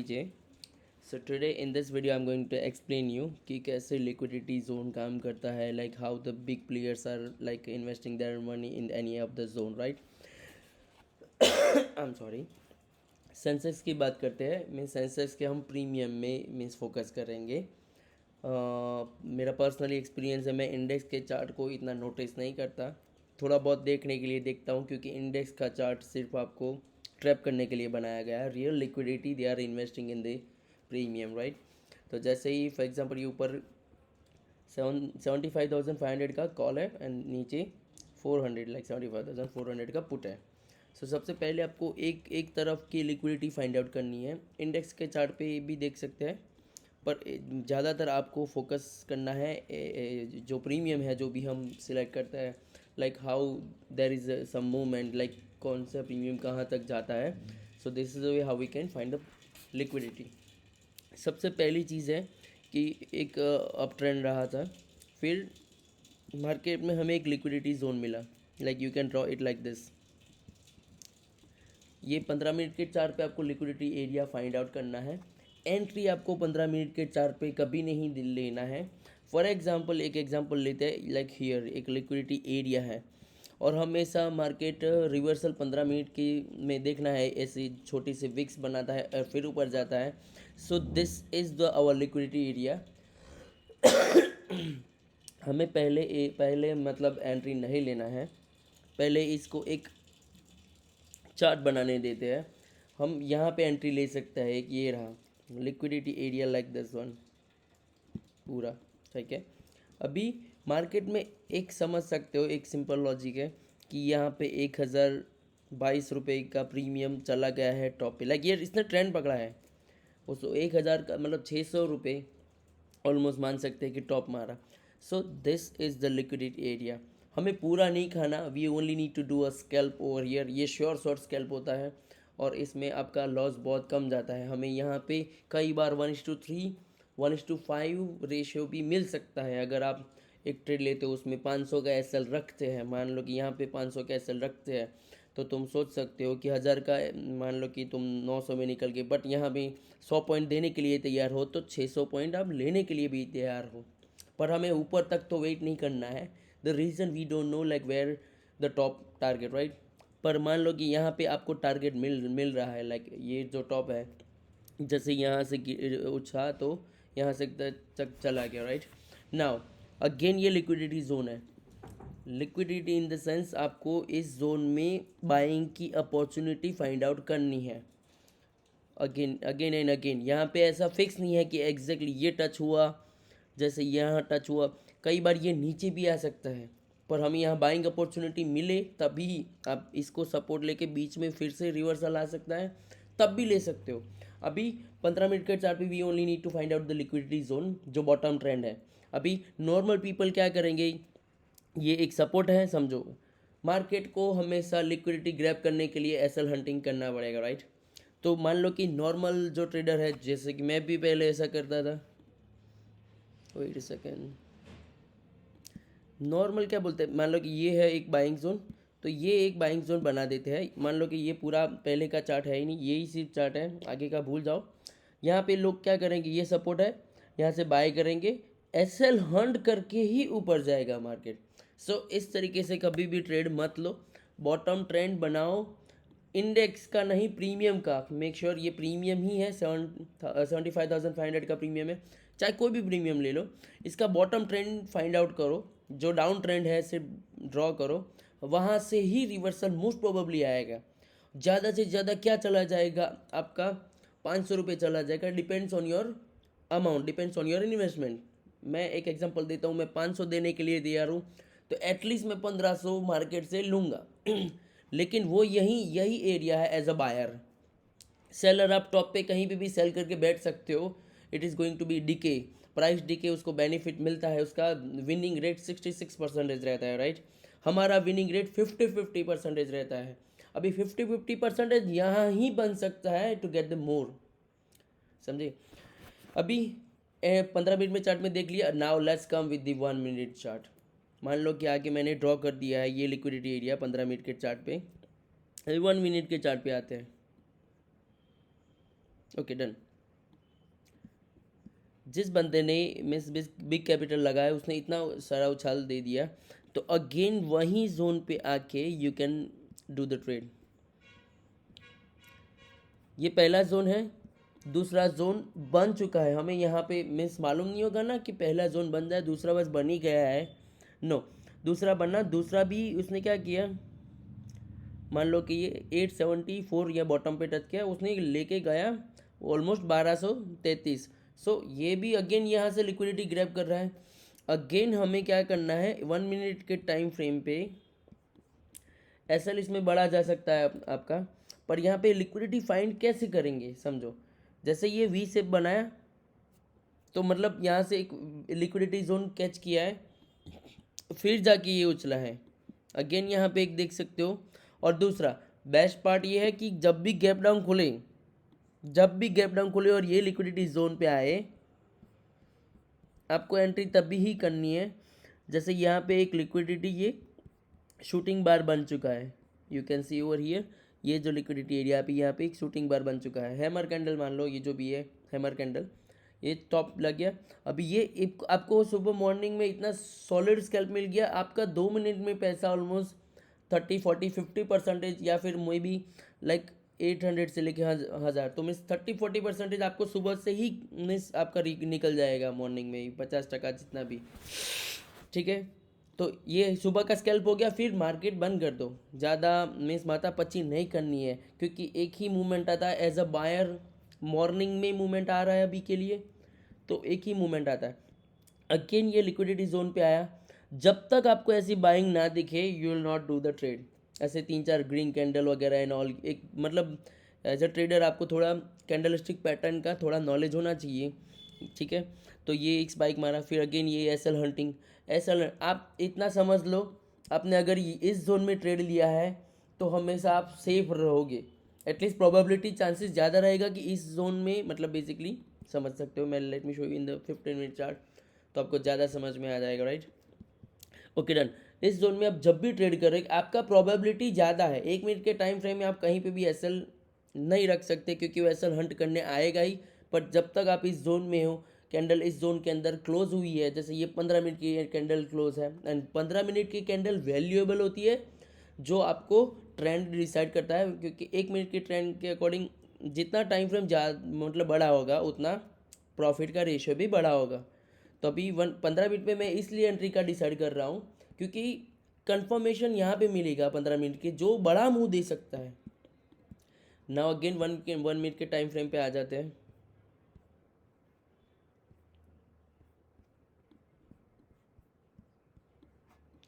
Vijay. So today in this video I'm going to explain you कि कैसे liquidity zone काम करता है, like how the big players are like investing their money in any of the zone, right? I'm sorry. Sensex की बात करते हैं. मैं सेंसेक्स के हम प्रीमियम में मीन्स फोकस करेंगे. मेरा पर्सनली एक्सपीरियंस है, मैं इंडेक्स के चार्ट को इतना नोटिस नहीं करता, थोड़ा बहुत देखने के लिए देखता हूँ, क्योंकि इंडेक्स का चार्ट सिर्फ आपको ट्रैप करने के लिए बनाया गया है. Real liquidity they are investing in the premium, right? तो जैसे ही फॉर एग्जांपल ये ऊपर 75,500 का कॉल है एंड नीचे 400 लाइक 75,400 का पुट है. सो सबसे पहले आपको एक तरफ की लिक्विडिटी फाइंड आउट करनी है. इंडेक्स के चार्ट पे भी देख सकते हैं, पर ज़्यादातर आपको फोकस करना है जो प्रीमियम है, जो भी हम सिलेक्ट करते हैं, like how there is some movement, like कौन सा प्रीमियम कहाँ तक जाता है. So this is way how we can find the liquidity. सबसे पहली चीज़ है कि एक अप ट्रेंड रहा था, फिर मार्केट में हमें एक लिक्विडिटी जोन मिला. Like you can draw it like this. ये 15 मिनट के चार्ट पे आपको लिक्विडिटी एरिया फाइंड आउट करना है. एंट्री आपको 15 मिनट के चार्ट पे कभी नहीं लेना है. फॉर एग्जांपल एक एग्जांपल लेते हैं, लाइक हियर एक लिक्विडिटी एरिया है और हमेशा मार्केट रिवर्सल 15 मिनट की में देखना है. ऐसी छोटी सी विक्स बनाता है और फिर ऊपर जाता है. So this is the our liquidity area. हमें पहले मतलब एंट्री नहीं लेना है, पहले इसको एक चार्ट बनाने देते हैं. हम यहाँ पे एंट्री ले सकते हैं. एक ये रहा liquidity area like this one पूरा, ठीक है. अभी मार्केट में एक समझ सकते हो, एक सिंपल लॉजिक है कि यहाँ पे 1,022 का प्रीमियम चला गया है टॉप पे. लाइक ये इसने ट्रेंड पकड़ा है, उस 1,000 का मतलब 600 ऑलमोस्ट मान सकते हैं कि टॉप मारा. So this is the liquidity area. हमें पूरा नहीं खाना, we only need to do a scalp over here. ये श्योर शॉर्ट स्कैल्प होता है और इसमें आपका लॉस बहुत कम जाता है. हमें यहाँ पे कई बार 1:3 1:5 रेशियो भी मिल सकता है. अगर आप एक ट्रेड लेते हो उसमें 500 का एसएल रखते हैं, मान लो कि यहाँ पे 500 का एसएल रखते हैं, तो तुम सोच सकते हो कि 1000 का, मान लो कि तुम 900 में निकल गए, बट यहाँ भी 100 पॉइंट देने के लिए तैयार हो, तो 600 पॉइंट आप लेने के लिए भी तैयार हो. पर हमें ऊपर तक तो वेट नहीं करना है. The reason we don't know like where the top target, right? पर मान लो कि यहाँ पे आपको टारगेट मिल रहा है, लाइक ये जो टॉप है, जैसे यहाँ से उछा तो यहाँ से तक चला गया, राइट? नाउ अगेन ये लिक्विडिटी जोन है. लिक्विडिटी इन द सेंस आपको इस जोन में बाइंग की अपॉर्चुनिटी फाइंड आउट करनी है. अगेन एंड अगेन यहाँ पे ऐसा फिक्स नहीं है कि एग्जैक्टली ये टच हुआ, जैसे यहाँ टच हुआ. कई बार ये नीचे भी आ सकता है, पर हमें यहाँ बाइंग अपॉर्चुनिटी मिले तभी आप इसको सपोर्ट लेके बीच में फिर से रिवर्सल आ सकता है, तब भी ले सकते हो. अभी 15 मिनट के चार्ट पे we only need to find out the liquidity zone जो बॉटम ट्रेंड है. अभी नॉर्मल पीपल क्या करेंगे, ये एक सपोर्ट है समझो. मार्केट को हमेशा लिक्विडिटी ग्रैब करने के लिए एसएल हंटिंग करना पड़ेगा, राइट? तो मान लो कि नॉर्मल जो ट्रेडर है, जैसे कि मैं भी पहले ऐसा करता था. Wait a second. नॉर्मल क्या बोलते हैं, मान लो कि ये है एक बाइंग जोन, तो ये एक बाइंग जोन बना देते हैं. मान लो कि ये पूरा पहले का चार्ट है ही नहीं, यही सिर्फ चार्ट है, आगे का भूल जाओ. यहाँ पे लोग क्या करेंगे, ये सपोर्ट है, यहाँ से बाय करेंगे, एसएल हंट करके ही ऊपर जाएगा मार्केट. सो इस तरीके से कभी भी ट्रेड मत लो. बॉटम ट्रेंड बनाओ, इंडेक्स का नहीं प्रीमियम का. मेक श्योर ये प्रीमियम ही है, 75,500 का प्रीमियम है, चाहे कोई भी प्रीमियम ले लो. इसका बॉटम ट्रेंड फाइंड आउट करो, जो डाउन ट्रेंड है सिर्फ ड्रॉ करो, वहाँ से ही रिवर्सल मोस्ट प्रोबेबली आएगा. ज़्यादा से ज़्यादा क्या चला जाएगा आपका, 500 रुपये चला जाएगा. Depends on your amount, depends on your investment. मैं एक एग्जांपल देता हूँ, मैं 500 देने के लिए तैयार हूँ, तो एटलीस्ट मैं 1500 मार्केट से लूँगा. लेकिन वो यही एरिया है एज अ बायर. सेलर आप टॉप पे कहीं पे भी सेल करके बैठ सकते हो. It is going to be decay, price decay, उसको बेनिफिट मिलता है. उसका विनिंग रेट 66% रहता है, राइट? हमारा विनिंग रेट 50% रहता है. अभी 50% यहाँ ही बन सकता है टू गेट द मोर, समझे? अभी 15 मिनट में चार्ट में देख लिया. Now let's come with the 1 minute chart. मान लो कि आगे मैंने ड्रॉ कर दिया है ये लिक्विडिटी एरिया 15 मिनट के चार्ट पे. 1 मिनट के चार्ट पे आते हैं. Okay done. जिस बंदे ने मीन्स बिग कैपिटल लगाया उसने इतना सारा उछाल दे दिया, तो अगेन वही जोन पे आके you can do the trade. ये पहला जोन है, दूसरा जोन बन चुका है। हमें यहाँ पे मीन्स मालूम नहीं होगा ना कि पहला जोन बन जाए, दूसरा बस बन ही गया है। नो, दूसरा बनना, दूसरा भी उसने क्या किया, मान लो कि ये 874 या बॉटम पे टच किया, उसने लेके गया ऑलमोस्ट 1233। सो ये भी अगेन यहाँ से लिक्विडिटी ग्रैब कर रहा है। अगेन हमें क्या करना है, 1 मिनट के टाइम फ्रेम पे एसएल इसमें बढ़ा जा सकता है आपका, पर यहाँ पे लिक्विडिटी फाइंड कैसे करेंगे समझो। जैसे ये वी शेप बनाया, तो मतलब यहाँ से एक लिक्विडिटी जोन कैच किया है, फिर जाके ये उछला है। अगेन यहाँ पे एक देख सकते हो। और दूसरा बेस्ट पार्ट ये है कि जब भी गैप डाउन खुले और ये लिक्विडिटी जोन पे आए, आपको एंट्री तभी ही करनी है जैसे यहाँ पे एक लिक्विडिटी ये शूटिंग बार बन चुका है। You can see over here, ये जो लिक्विडिटी एरिया पे यहाँ पे एक शूटिंग बार बन चुका है। हैमर कैंडल मान लो, ये जो भी है हैमर कैंडल, ये टॉप लग गया। अभी ये आपको सुबह मॉर्निंग में इतना सॉलिड स्कैल्प मिल गया, आपका 2 मिनट में पैसा ऑलमोस्ट 30-40-50% या फिर मे बी लाइक 800 से लेके 1000, तो मीन्स 30-40% आपको सुबह से ही मीन्स आपका निकल जाएगा मॉर्निंग में ही 50% जितना भी। ठीक है, तो ये सुबह का स्कैल्प हो गया। फिर मार्केट बंद कर दो, ज़्यादा मीन्स माथापच्ची नहीं करनी है, क्योंकि एक ही मूवमेंट आता है एज अ बायर। मॉर्निंग में मूवमेंट आ रहा है अभी के लिए, तो एक ही मूवमेंट आता है। अगेन ये लिक्विडिटी जोन पे आया, जब तक आपको ऐसी बाइंग ना दिखे you will not do the trade. ऐसे 3-4 ग्रीन कैंडल वगैरह एंड ऑल, एक मतलब एज अ ट्रेडर आपको थोड़ा कैंडलस्टिक पैटर्न का थोड़ा नॉलेज होना चाहिए। ठीक है, तो ये एक स्पाइक मारा, फिर अगेन ये एसएल हंटिंग। एसएल आप इतना समझ लो, आपने अगर इस जोन में ट्रेड लिया है तो हमेशा आप सेफ रहोगे। एटलीस्ट प्रोबेबिलिटी चांसेस ज़्यादा रहेगा कि इस जोन में, मतलब बेसिकली समझ सकते हो। मैं let me show you in the 15 minute chart, तो आपको ज़्यादा समझ में आ जाएगा, राइट। Okay done. इस जोन में आप जब भी ट्रेड करें, आपका प्रोबेबिलिटी ज़्यादा है। 1 मिनट के टाइम फ्रेम में आप कहीं पे भी एसएल नहीं रख सकते, क्योंकि वो एसएल हंट करने आएगा ही। पर जब तक आप इस जोन में हो, कैंडल इस जोन के अंदर क्लोज हुई है, जैसे ये 15 मिनट की कैंडल क्लोज है, एंड 15 मिनट की कैंडल वैल्यूएबल होती है, जो आपको ट्रेंड डिसाइड करता है। क्योंकि 1 मिनट के ट्रेंड के अकॉर्डिंग जितना टाइम फ्रेम मतलब बड़ा होगा, उतना प्रॉफिट का रेशियो भी बड़ा होगा। तो अभी 15 मिनट में मैं इसलिए एंट्री का डिसाइड कर रहा हूँ, क्योंकि कंफर्मेशन यहाँ पे मिलेगा 15 मिनट के, जो बड़ा मुंह दे सकता है। नाउ अगेन 1 मिनट के टाइम फ्रेम पे आ जाते हैं।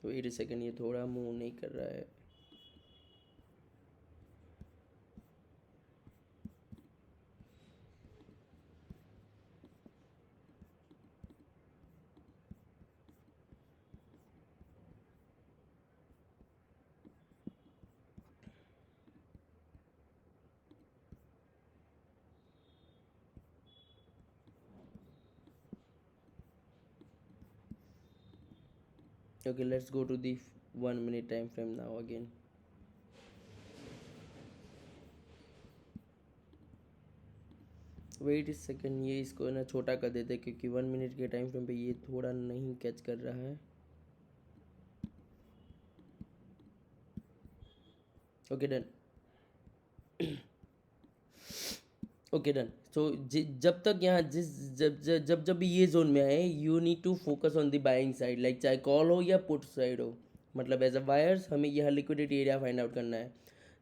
वेट अ सेकंड, ये थोड़ा मूव नहीं कर रहा है। Okay, let's go to the 1 minute time frame now again. Wait इस सेकेंड, ये इसको ना छोटा कर देते, क्योंकि 1 मिनट के टाइम फ्रेम पे ये थोड़ा नहीं कैच कर रहा है। Okay done. Okay done. So जब तक यहाँ जिस जब भी ये जोन में आए, you need to focus on the buying side, like चाहे कॉल हो या पुट साइड हो। मतलब एज अ बायर्स हमें यह लिक्विडिटी एरिया फाइंड आउट करना है।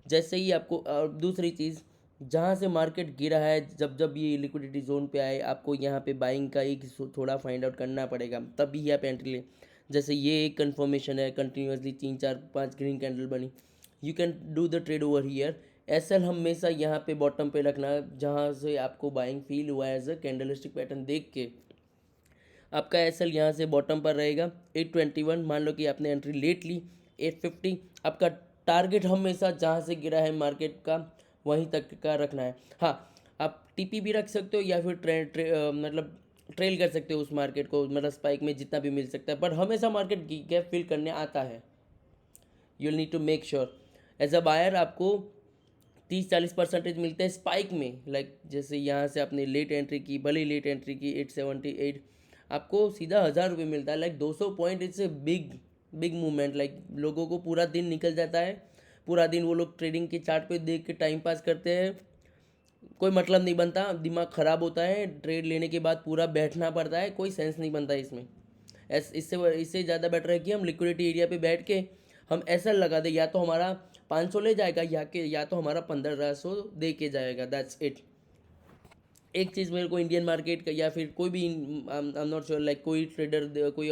जैसे ही आपको, और दूसरी चीज़, जहाँ से मार्केट गिरा है, जब ये लिक्विडिटी जोन पे आए, आपको यहाँ पे बाइंग का एक थोड़ा फाइंड आउट करना पड़ेगा, तभी आप एंट्री ले। जैसे ये एक कन्फर्मेशन है, कंटिन्यूसली 3-4-5 ग्रीन कैंडल बनी, you can do the trade over here. SL हमेशा यहाँ पे बॉटम पे रखना, जहाँ से आपको बाइंग फील हुआ है एज अ कैंडलस्टिक पैटर्न देख के। आपका एसएल यहाँ से बॉटम पर रहेगा 821, मान लो कि आपने एंट्री लेट ली 850। आपका टारगेट हमेशा जहाँ से गिरा है मार्केट का, वहीं तक का रखना है। हाँ, आप टीपी भी रख सकते हो, या फिर मतलब ट्रेल कर सकते हो उस मार्केट को, मतलब स्पाइक में जितना भी मिल सकता है। बट हमेशा मार्केट गैप फिल करने आता है। You will need to make sure as a buyer, आपको 30-40% मिलता है स्पाइक में। लाइक जैसे यहाँ से आपने लेट एंट्री की, भले ही लेट एंट्री की 878, आपको सीधा 1000 रुपये मिलता है। Like 200 point, it's a big big movement. Like लोगों को पूरा दिन निकल जाता है, पूरा दिन वो लोग ट्रेडिंग के चार्ट पे देख के टाइम पास करते हैं, कोई मतलब नहीं बनता, दिमाग ख़राब होता है, ट्रेड लेने के बाद पूरा बैठना पड़ता है, कोई सेंस नहीं बनता इसमें। इससे ज़्यादा बेटर है कि हम लिक्विडिटी एरिया पे बैठ के हम ऐसा लगा दे, या तो हमारा 500 ले जाएगा या तो हमारा 1500 दे के जाएगा, दैट्स इट। एक चीज़ मेरे को इंडियन मार्केट का या फिर कोई भी, I am not sure, like कोई ट्रेडर, कोई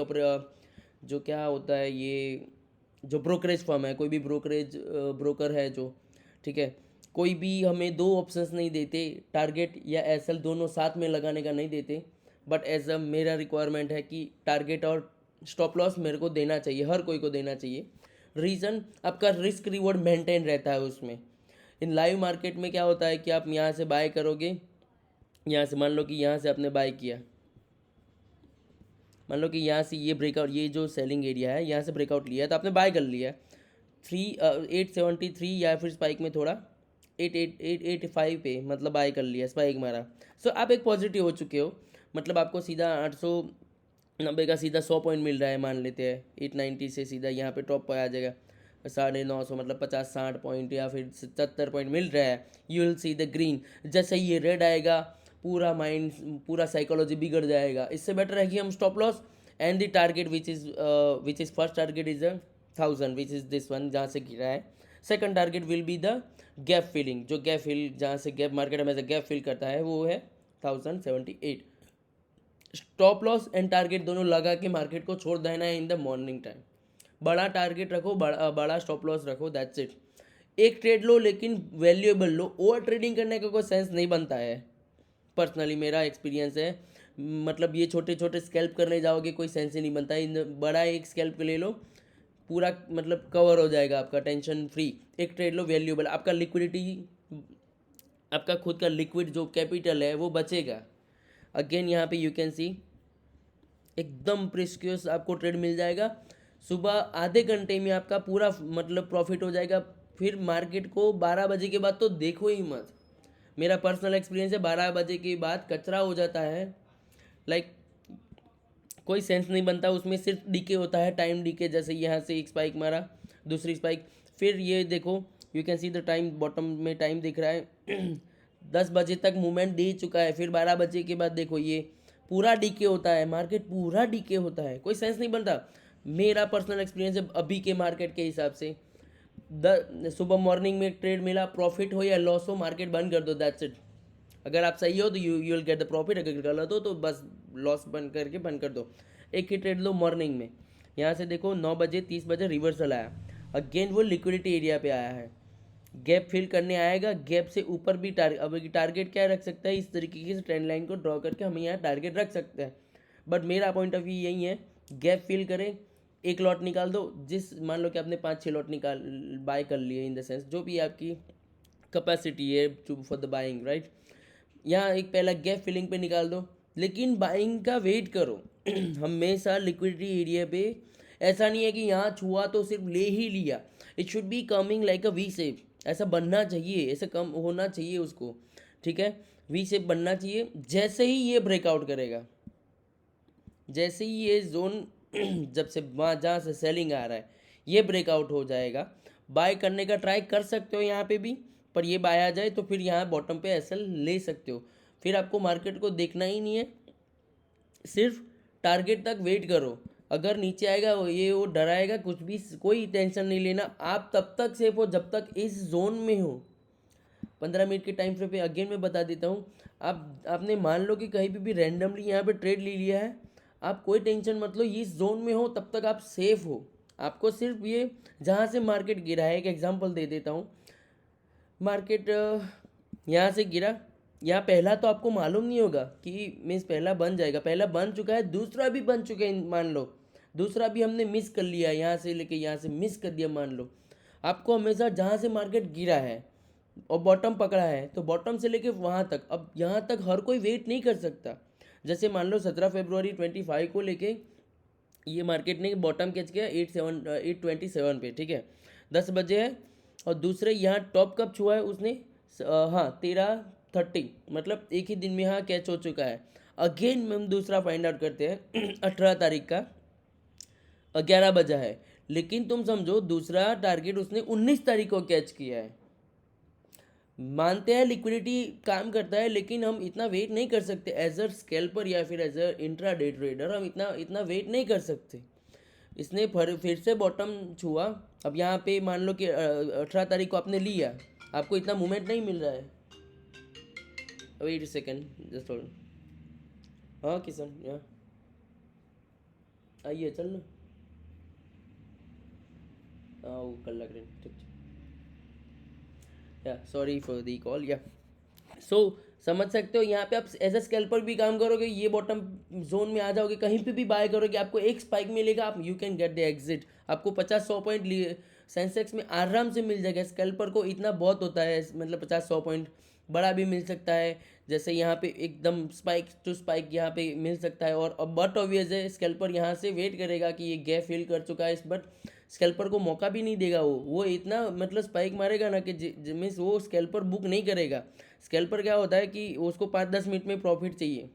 जो क्या होता है ये, जो ब्रोकरेज फर्म है, कोई भी ब्रोकर है जो, ठीक है, कोई भी हमें दो ऑप्शंस नहीं देते, टारगेट या एसएल दोनों साथ में लगाने का नहीं देते। बट एज अ मेरा रिक्वायरमेंट है कि टारगेट और स्टॉप लॉस मेरे को देना चाहिए, हर कोई को देना चाहिए। रीज़न, आपका रिस्क रिवॉर्ड मेंटेन रहता है उसमें। इन लाइव मार्केट में क्या होता है कि आप यहाँ से बाय करोगे, यहाँ से मान लो कि यहाँ से आपने बाय किया, मान लो कि यहाँ से ये ब्रेकआउट, ये जो सेलिंग एरिया है, यहाँ से ब्रेकआउट लिया है तो आपने बाय कर लिया 873, या फिर स्पाइक में थोड़ा 8885 पे मतलब बाय कर लिया, स्पाइक मारा। सो आप एक पॉजिटिव हो चुके हो, मतलब आपको सीधा 890 का सीधा 100 पॉइंट मिल रहा है, मान लेते हैं 890 से सीधा यहाँ पे टॉप पर आ जाएगा 950, मतलब 50-60 पॉइंट या फिर 70 पॉइंट मिल रहा है। You will see the green. जैसे ही ये रेड आएगा पूरा माइंड, पूरा साइकोलॉजी बिगड़ जाएगा। इससे बेटर है कि हम stop loss and the target which is first target is 1000, which is this one जहाँ से गिरा है। Second target will be the gap filling, जो गैप फिल, जहाँ से गैप मार्केट में से गैप फिल करता है, वो है 1078। स्टॉप लॉस एंड टारगेट दोनों लगा के मार्केट को छोड़ देना है इन द मॉर्निंग टाइम। बड़ा टारगेट रखो, बड़ा स्टॉप लॉस रखो, दैट्स इट। एक ट्रेड लो लेकिन वैल्यूएबल लो, ओवर ट्रेडिंग करने का कोई सेंस नहीं बनता है। पर्सनली मेरा एक्सपीरियंस है, मतलब ये छोटे छोटे स्कैल्प करने जाओगे कोई सेंस ही नहीं बनता। इन बड़ा एक स्कैल्प ले लो, पूरा मतलब कवर हो जाएगा आपका, टेंशन फ्री। एक ट्रेड लो वैल्यूएबल, आपका लिक्विडिटी, आपका खुद का लिक्विड जो कैपिटल है वो बचेगा। अगेन यहाँ पे यू कैन सी एकदम प्रिस्क्यूस आपको ट्रेड मिल जाएगा। सुबह आधे घंटे में आपका पूरा मतलब प्रॉफिट हो जाएगा। फिर मार्केट को 12 बजे के बाद तो देखो ही मत। मेरा पर्सनल एक्सपीरियंस है, 12 बजे के बाद कचरा हो जाता है। लाइक कोई सेंस नहीं बनता उसमें, सिर्फ डीके होता है, टाइम डीके। जैसे यहाँ से एक स्पाइक मारा, दूसरी स्पाइक, फिर ये देखो you can see the time, bottom में टाइम दिख रहा है 10 बजे तक मूवमेंट दे चुका है। फिर 12 बजे के बाद देखो ये पूरा डीके होता है, मार्केट पूरा डीके होता है, कोई सेंस नहीं बनता। मेरा पर्सनल एक्सपीरियंस है अभी के मार्केट के हिसाब से। सुबह मॉर्निंग में ट्रेड मिला, प्रॉफिट हो या लॉस हो, मार्केट बंद कर दो, दैट्स इट। अगर आप सही हो तो you will get the profit, अगर गलत हो तो बस लॉस बंद कर दो। एक ही ट्रेड लो मॉर्निंग में। यहाँ से देखो 9 बजे 30 बजे रिवर्सल आया, अगेन वो लिक्विडिटी एरिया पे आया है, गैप फिल करने आएगा। गैप से ऊपर भी टारगेट क्या रख सकता है, इस तरीके से ट्रेंड लाइन को ड्रॉ करके हम यहाँ टारगेट रख सकते हैं। बट मेरा पॉइंट ऑफ व्यू यही है, गैप फिल करें, एक लॉट निकाल दो। मान लो कि आपने 5-6 लॉट बाय कर लिए, इन द सेंस जो भी आपकी कैपेसिटी है फॉर द बाइंग, राइट। यहाँ एक पहला गैप फिलिंग पे निकाल दो, लेकिन बाइंग का वेट करो हमेशा लिक्विडिटी एरिया पे। ऐसा नहीं है कि यहाँ छुआ तो सिर्फ ले ही लिया, it should be coming like a V shape. ऐसा बनना चाहिए, ऐसा कम होना चाहिए उसको, ठीक है, वी शेप बनना चाहिए। जैसे ही ये ब्रेकआउट करेगा, जैसे ही ये जोन जब से वहाँ जहाँ से सेलिंग आ रहा है ये ब्रेकआउट हो जाएगा, बाय करने का ट्राई कर सकते हो यहाँ पे भी। पर ये बाय आ जाए तो फिर यहाँ बॉटम पे एसएल ले सकते हो। फिर आपको मार्केट को देखना ही नहीं है, सिर्फ टारगेट तक वेट करो। अगर नीचे आएगा ये वो डराएगा, कुछ भी कोई टेंशन नहीं लेना। आप तब तक सेफ हो जब तक इस जोन में हो। 15 मिनट के टाइम फ्रेम पे अगेन मैं बता देता हूँ। आपने मान लो कि कहीं भी रैंडमली यहाँ पे ट्रेड ले लिया है, आप कोई टेंशन मत लो, इस जोन में हो तब तक आप सेफ हो। आपको सिर्फ ये जहाँ से मार्केट गिरा है, एक एग्जांपल दे देता हूँ। मार्केट यहाँ से गिरा, यहाँ पहला तो आपको मालूम नहीं होगा कि मीन्स पहला बन जाएगा, पहला बन चुका है, दूसरा भी बन चुका है, मान लो दूसरा भी हमने मिस कर लिया, यहाँ से लेके यहाँ से मिस कर दिया मान लो। आपको हमेशा जहाँ से मार्केट गिरा है और बॉटम पकड़ा है तो बॉटम से लेके वहाँ तक, अब यहाँ तक हर कोई वेट नहीं कर सकता। जैसे मान लो 17 फरवरी 25 को लेके ये मार्केट ने बॉटम कैच किया 827 पे, ठीक है, 10 बजे है। और दूसरे यहाँ टॉप कब छुआ है उसने, हाँ 13:30 मतलब एक ही दिन में हाँ कैच हो चुका है। अगेन हम दूसरा फाइंड आउट करते हैं 18 तारीख का 11 बजा है, लेकिन तुम समझो दूसरा टारगेट उसने 19 तारीख को कैच किया है। मानते हैं लिक्विडिटी काम करता है, लेकिन हम इतना वेट नहीं कर सकते एज अ स्कैल्पर या फिर as a intraday trader, हम इतना इतना वेट नहीं कर सकते। इसने फिर से बॉटम छुआ। अब यहाँ पे मान लो कि 18 तारीख को आपने लिया, आपको इतना मूवमेंट नहीं मिल रहा है। Wait second just hold. हाँ किशन यहाँ आइए चल ना। हाँ वो कर लग रहे ठीक। या सॉरी फॉर दी कॉल या सो समझ सकते हो यहाँ पे आप एज अ स्कैल्पर भी काम करोगे, ये बॉटम जोन में आ जाओगे, कहीं पे भी बाय करोगे आपको एक स्पाइक मिलेगा, आप you can get the exit. आपको 50-100 पॉइंट लिए सेंसेक्स में आराम से मिल जाएगा। स्कैल्पर को इतना बहुत होता है, मतलब 50-100 पॉइंट बड़ा भी मिल सकता है, जैसे यहाँ पे एकदम स्पाइक टू स्पाइक यहाँ पे मिल सकता है। और अब बट ऑब्वियस है स्कैल्पर यहाँ से वेट करेगा कि ये गैप फिल कर चुका है, बट स्कैल्पर को मौका भी नहीं देगा। वो इतना मतलब स्पाइक मारेगा ना कि मीन्स वो स्कैल्पर बुक नहीं करेगा। स्कैल्पर क्या होता है कि उसको 5-10 मिनट में प्रॉफिट चाहिए,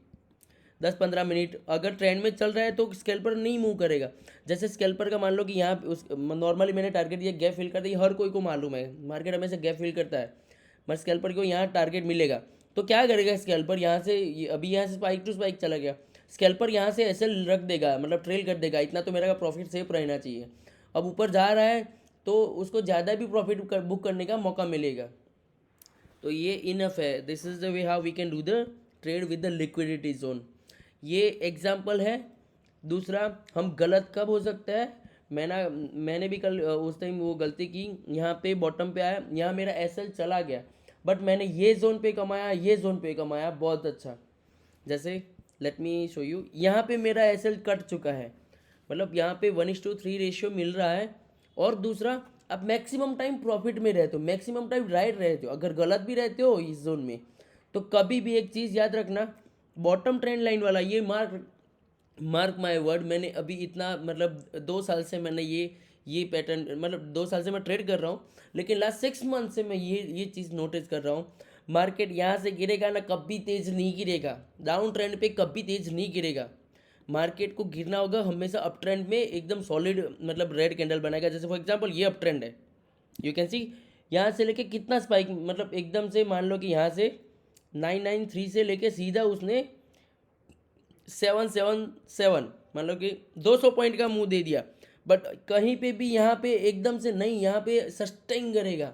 10-15 मिनट अगर ट्रेंड में चल रहा है तो स्कैल्पर नहीं मूव करेगा। जैसे स्कैल्पर का मान लो कि यहाँ उस नॉर्मली मैंने टारगेट ये गैप फिल कर दी, हर कोई को मालूम है मार्केट हमेशा गैप फिल करता है, मगर स्कैल्पर को यहाँ टारगेट मिलेगा तो क्या करेगा स्कैल्पर यहाँ से अभी यहाँ से स्पाइक टू स्पाइक चला गया, स्कैल्पर यहाँ से ऐसे रख देगा, मतलब ट्रेल कर देगा, इतना तो मेरा प्रॉफिट सेफ रहना चाहिए। अब ऊपर जा रहा है तो उसको ज़्यादा भी प्रॉफिट बुक करने का मौका मिलेगा। तो ये इनफ है। This is the way how we can do the trade with the liquidity zone. ये एग्जाम्पल है। दूसरा हम गलत कब हो सकता है, मैंने भी कल उस टाइम वो गलती की, यहाँ पे बॉटम पे आया, यहाँ मेरा एसएल चला गया, बट मैंने ये जोन पे कमाया, ये जोन पे कमाया बहुत अच्छा। जैसे लेट मी शो यू, यहाँ पे मेरा एसएल कट चुका है, मतलब यहाँ पे 1:3 रेशियो मिल रहा है। और दूसरा आप मैक्सिमम टाइम प्रॉफिट में रहते हो, मैक्सिमम टाइम राइट रहते हो। अगर गलत भी रहते हो इस जोन में तो कभी भी एक चीज़ याद रखना, बॉटम ट्रेंड लाइन वाला ये मार्क माय वर्ड, मैंने अभी इतना मतलब 2 साल से मैंने ये पैटर्न, मतलब 2 साल से मैं ट्रेड कर रहा हूँ, लेकिन लास्ट 6 मंथ से मैं ये चीज़ नोटिस कर रहा हूँ। मार्केट यहाँ से गिरेगा ना, कभी तेज नहीं गिरेगा, डाउन ट्रेंड पे कभी तेज नहीं गिरेगा। मार्केट को गिरना होगा हमेशा अप ट्रेंड में, एकदम सॉलिड मतलब रेड कैंडल बनाएगा। जैसे फॉर एग्जांपल ये अप ट्रेंड है, यू कैन सी यहाँ से लेके कितना स्पाइक, मतलब एकदम से मान लो कि यहाँ से 993 से लेके सीधा उसने 777 मान लो कि 200 पॉइंट का मुंह दे दिया, बट कहीं पे भी यहाँ पे एकदम से नहीं, यहाँ पे सस्टेन करेगा।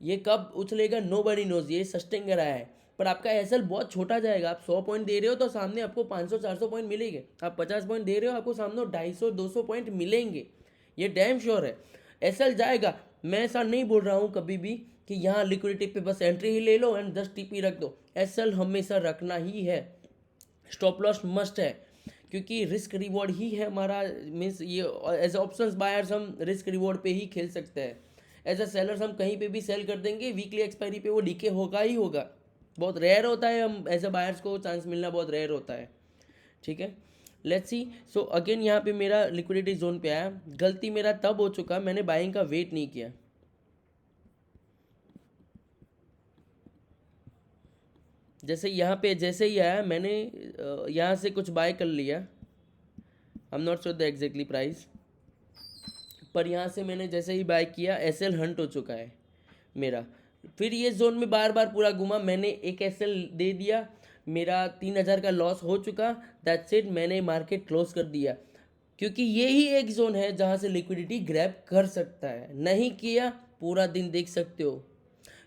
ये कब उछलेगा नो बडी नोज, ये सस्टेन कर रहा है, पर आपका एसएल बहुत छोटा जाएगा। आप 100 पॉइंट दे रहे हो तो सामने आपको 500-400 पॉइंट मिलेंगे, आप 50 पॉइंट दे रहे हो आपको सामने 250-200 पॉइंट मिलेंगे, ये डैम श्योर है। एसएल जाएगा, मैं ऐसा नहीं बोल रहा हूँ कभी भी कि यहाँ लिक्विडिटी पे बस एंट्री ही ले लो एंड 10 टीपी रख दो, एसएल हमेशा रखना ही है। स्टॉप लॉस मस्ट है, क्योंकि रिस्क रिवॉर्ड ही है हमारा, मीन्स ये एज ऑप्शंस बायर्स हम रिस्क रिवॉर्ड पे ही खेल सकते हैं। एज अ सेलर्स हम कहीं पे भी सेल कर देंगे, वीकली एक्सपायरी पे वो डीके होगा ही होगा, बहुत रेयर होता है, हम एज अ बायर्स को चांस मिलना बहुत रेयर होता है। ठीक है, लेट्स सी। सो अगेन यहाँ पे मेरा लिक्विडिटी जोन पे आया, गलती मेरा तब हो चुका मैंने बाइंग का वेट नहीं किया। जैसे यहाँ पे जैसे ही आया मैंने यहाँ से कुछ बाय कर लिया, I am not sure the exactly price, पर यहाँ से मैंने जैसे ही बाय किया एसएल हंट हो चुका है मेरा। फिर ये जोन में बार बार पूरा घूमा, मैंने एक एसएल दे दिया, मेरा 3,000 का लॉस हो चुका, दैट्स इट, मैंने मार्केट क्लोज कर दिया। क्योंकि ये ही एक जोन है जहाँ से लिक्विडिटी ग्रैब कर सकता है, नहीं किया पूरा दिन देख सकते हो।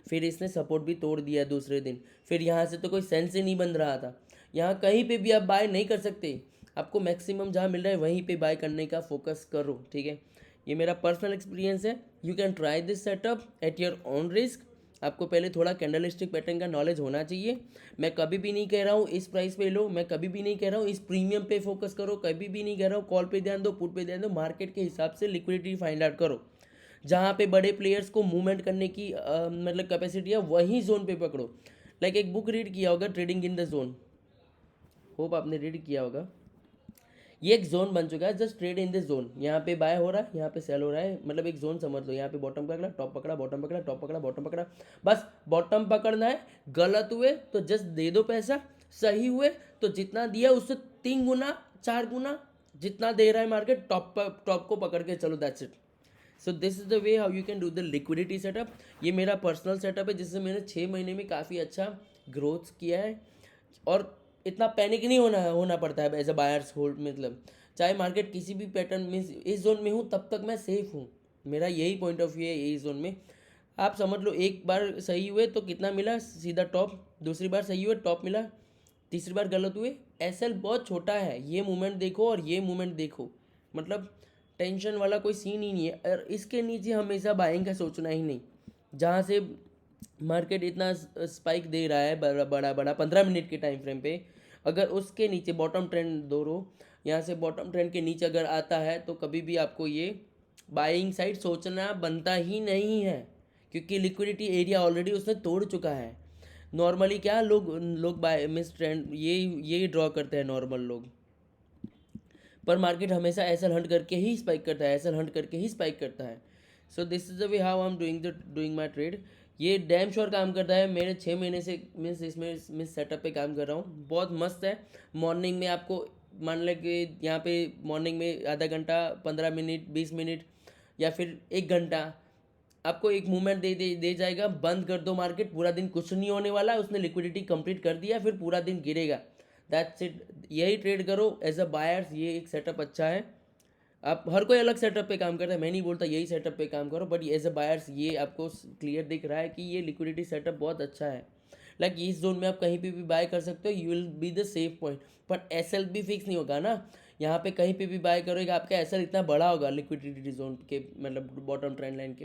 फिर इसने सपोर्ट भी तोड़ दिया दूसरे दिन, फिर यहाँ से तो कोई सेंस ही नहीं बन रहा था। यहाँ कहीं पे भी आप बाय नहीं कर सकते, आपको मैक्सिमम जहाँ मिल रहा है वहीं पे बाय करने का फोकस करो। ठीक है, ये मेरा पर्सनल एक्सपीरियंस है, you can try this setup at your own risk. आपको पहले थोड़ा कैंडलस्टिक पैटर्न का नॉलेज होना चाहिए। मैं कभी भी नहीं कह रहा हूँ इस प्राइस पे लो, मैं कभी भी नहीं कह रहा हूँ इस प्रीमियम पे फोकस करो, कभी भी नहीं कह रहा हूँ कॉल पे ध्यान दो, पुट पे ध्यान दो। मार्केट के हिसाब से लिक्विडिटी फाइंड आउट करो, जहाँ पे बड़े प्लेयर्स को मूवमेंट करने की मतलब कैपेसिटी है वही जोन पे पकड़ो। लाइक एक बुक रीड किया होगा trading in the zone, hope आपने रीड किया होगा ये एक जोन बन चुका है, just trade in this zone. यहाँ पे बाय हो रहा है, यहाँ पे सेल हो रहा है, मतलब एक जोन समझ लो। यहाँ पे बॉटम पकड़ा, टॉप पकड़ा, बॉटम पकड़ा, टॉप पकड़ा, बॉटम पकड़ा, बस बॉटम पकड़ना है। गलत हुए तो जस्ट दे दो पैसा, सही हुए तो जितना दिया उससे 3 गुना 4 गुना जितना दे रहा है मार्केट, टॉप को पकड़ के चलो, that's it. So this is the way how you can do the liquidity setup. ये मेरा पर्सनल सेटअप है जिससे मैंने 6 महीने में काफ़ी अच्छा ग्रोथ किया है। और इतना पैनिक नहीं होना पड़ता है एज अ बायर्स होल्ड, मतलब चाहे मार्केट किसी भी पैटर्न में इस जोन में हूँ तब तक मैं सेफ हूँ। मेरा यही पॉइंट ऑफ व्यू है इस जोन में। आप समझ लो, एक बार सही हुए तो कितना मिला, सीधा टॉप। दूसरी बार सही हुए टॉप मिला। तीसरी बार गलत हुए, एसएल बहुत छोटा है। ये मूवमेंट देखो और ये मूवमेंट देखो, मतलब टेंशन वाला कोई सीन ही नहीं है। और इसके नीचे हमेशा बाइंग का सोचना ही नहीं। जहाँ से मार्केट इतना स्पाइक दे रहा है बड़ा बड़ा बड़ा 15 मिनट के टाइम फ्रेम पे, अगर उसके नीचे बॉटम ट्रेंड दो, यहाँ से बॉटम ट्रेंड के नीचे अगर आता है तो कभी भी आपको ये बाइंग साइड सोचना बनता ही नहीं है, क्योंकि लिक्विडिटी एरिया ऑलरेडी उसने तोड़ चुका है। नॉर्मली क्या लोग लोग बाय मिस ट्रेंड ये ड्रॉ करते हैं नॉर्मल लोग, पर मार्केट हमेशा एसएल हंट करके ही स्पाइक करता है, एसएल हंट करके ही स्पाइक करता है। So this is the way how I am doing my trade. ये डैम श्योर काम करता है। मेरे 6 महीने से मीन्स इसमें मीन्स सेटअप पे काम कर रहा हूँ, बहुत मस्त है। मॉर्निंग में आपको मान लें कि यहाँ पे मॉर्निंग में आधा घंटा 15 मिनट 20 मिनट या फिर 1 घंटा आपको एक मूवमेंट दे जाएगा। बंद कर दो मार्केट, पूरा दिन कुछ नहीं होने वाला है, उसने लिक्विडिटी कंप्लीट कर दिया, फिर पूरा दिन गिरेगा। That's it. यही ट्रेड करो एज अ बायर्स, ये एक सेटअप अच्छा है। आप हर कोई अलग सेटअप पे काम करता है, मैं नहीं बोलता यही सेटअप पे काम करो, बट एज अ बायर्स ये आपको क्लियर दिख रहा है कि ये लिक्विडिटी सेटअप बहुत अच्छा है। लाइक इस जोन में आप कहीं पे भी बाय कर सकते हो, you will be the safe point. But SL भी फिक्स नहीं होगा ना, यहाँ पे कहीं पे भी बाय करोगे आपका एसएल इतना बड़ा होगा लिक्विडिटी जोन के, मतलब बॉटम ट्रेंड लाइन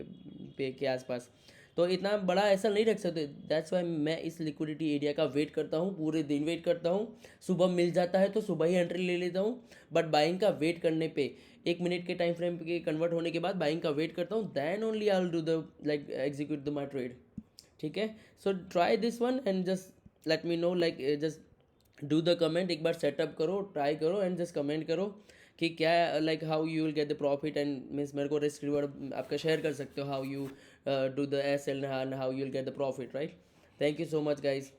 के आसपास, तो इतना बड़ा ऐसा नहीं रख सकते। दैट्स वाई मैं इस लिक्विडिटी एरिया का वेट करता हूँ, पूरे दिन वेट करता हूँ। सुबह मिल जाता है तो सुबह ही एंट्री ले लेता हूँ, बट बाइंग का वेट करने पे 1 मिनट के टाइम फ्रेम के कन्वर्ट होने के बाद बाइंग का वेट करता हूँ, then only I will do the like execute the my trade. ठीक है, so try this one and just let me know, like just do the comment. एक बार सेटअप करो, ट्राई करो एंड जस्ट कमेंट करो कि क्या like how you will get the profit, and means मेरे को रिस्क रिवॉर्ड आपका शेयर कर सकते हो, how you do the S L and how you will get the profit, right. Thank you so much guys.